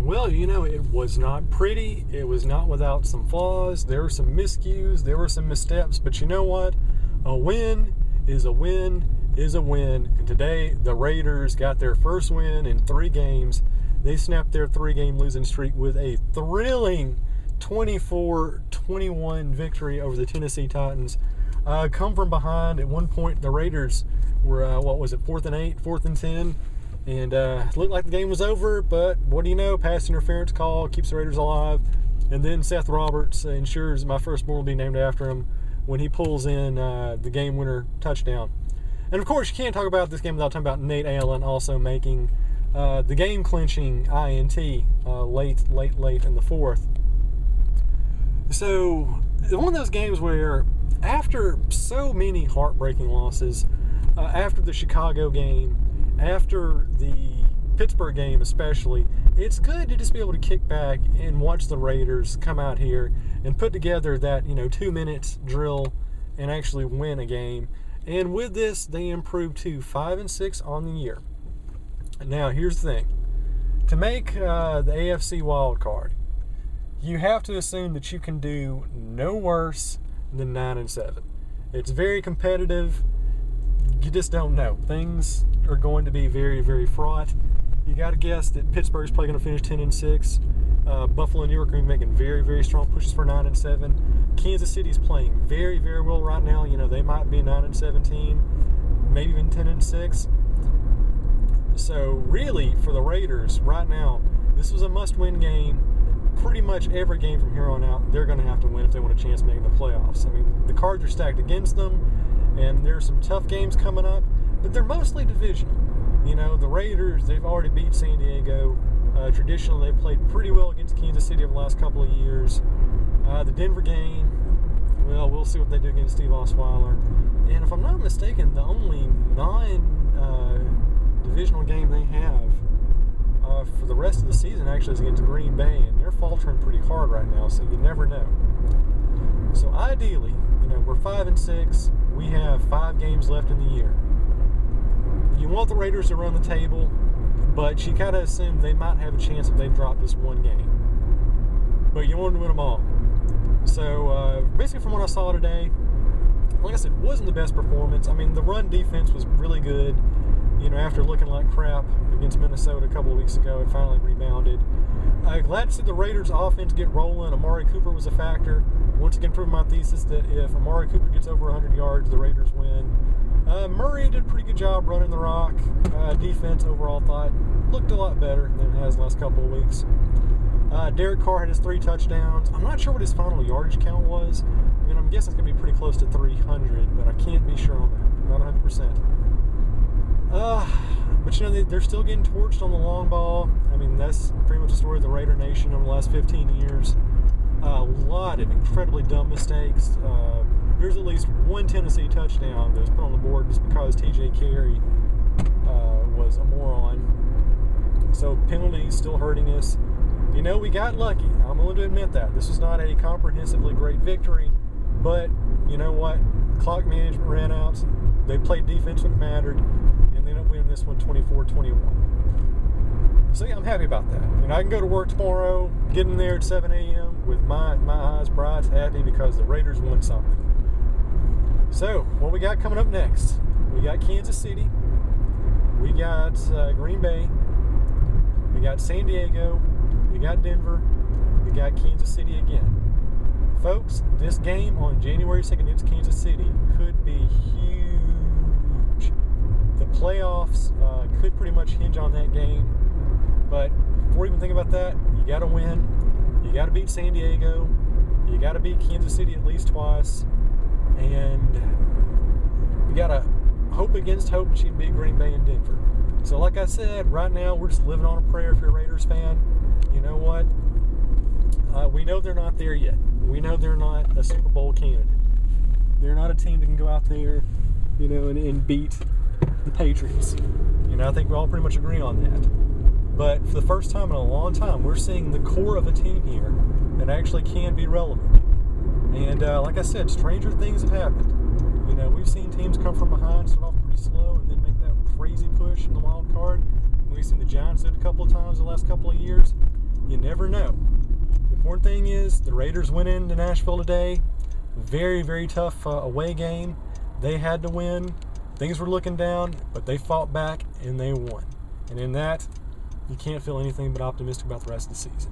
Well, it was not pretty. It was not without some flaws. There were some miscues. There were some missteps. But you know what? A win is a win is a win. And today, the Raiders got their first win in 3 games. They snapped their 3-game losing streak with a thrilling 24-21 victory over the Tennessee Titans. Come from behind. At one point, the Raiders were, 4th and 8, 4th and 10. And it looked like the game was over, but what do you know? Pass interference call keeps the Raiders alive. And then Seth Roberts ensures my firstborn will be named after him when he pulls in the game-winner touchdown. And, of course, you can't talk about this game without talking about Nate Allen also making the game-clinching INT late in the 4th. So, one of those games where after so many heartbreaking losses, after the Chicago game, after the Pittsburgh game especially, it's good to just be able to kick back and watch the Raiders come out here and put together that 2 minutes drill and actually win a game. And with this, they improved to 5-6 on the year. Now, here's the thing. To make the AFC wild card, you have to assume that you can do no worse than 9-7. It's very competitive. You just don't know. Things are going to be very, very fraught. You got to guess that Pittsburgh's probably going to finish 10-6. Buffalo and New York are going to be making very, very strong pushes for 9-7. Kansas City's playing very, very well right now. They might be a 9-7 team, maybe even 10-6. So really, for the Raiders right now, this was a must-win game. Pretty much every game from here on out, they're going to have to win if they want a chance of making the playoffs. I mean, the cards are stacked against them, and there's some tough games coming up, but they're mostly divisional. The Raiders, they've already beat San Diego. Traditionally, they've played pretty well against Kansas City over the last couple of years. The Denver game, well, we'll see what they do against Steve Osweiler. And if I'm not mistaken, the only non-divisional game they have for the rest of the season actually is against Green Bay, and they're faltering pretty hard right now, so you never know. So ideally, we're 5-6. We have 5 games left in the year. You want the Raiders to run the table, but you gotta assume they might have a chance if they drop this one game. But you want to win them all. So basically, from what I saw today, like I said, it wasn't the best performance. I mean, the run defense was really good. After looking like crap against Minnesota a couple of weeks ago, it finally rebounded. Glad to see the Raiders' offense get rolling. Amari Cooper was a factor. Once again, proving my thesis that if Amari Cooper gets over 100 yards, the Raiders win. Murray did a pretty good job running the rock. Defense overall thought looked a lot better than it has the last couple of weeks. Derek Carr had his 3 touchdowns. I'm not sure what his final yardage count was. I mean, I'm guessing it's going to be pretty close to 300, but I can't be sure on that. Not 100%. But they're still getting torched on the long ball. I mean, that's pretty much the story of the Raider Nation over the last 15 years. A lot of incredibly dumb mistakes. There's at least one Tennessee touchdown that was put on the board just because T.J. Carey was a moron. So penalties still hurting us. We got lucky. I'm willing to admit that. This was not a comprehensively great victory, but you know what? Clock management ran out. They played defense when it mattered, and they ended up winning this one 24-21. So yeah, I'm happy about that. I can go to work tomorrow, get in there at 7 a.m. with my eyes bright, happy because the Raiders won something. So, what we got coming up next? We got Kansas City. We got Green Bay. We got San Diego. We got Denver. We got Kansas City again. Folks, this game on January 2nd against Kansas City could be huge. The playoffs could pretty much hinge on that game. But before you even think about that, you got to win. You got to beat San Diego. You got to beat Kansas City at least twice. And you got to hope against hope that you can beat Green Bay and Denver. So like I said, right now we're just living on a prayer if you're a Raiders fan. You know what? We know they're not there yet. We know they're not a Super Bowl candidate. They're not a team that can go out there, and beat the Patriots. I think we all pretty much agree on that. But for the first time in a long time, we're seeing the core of a team here that actually can be relevant. And like I said, stranger things have happened. We've seen teams come from behind, start off pretty slow, and then make that crazy push in the wild card. We've seen the Giants do it a couple of times the last couple of years. you never know. The important thing is the Raiders went into Nashville today. Very, very tough away game. They had to win. Things were looking down, but they fought back and they won. And in that, you can't feel anything but optimistic about the rest of the season.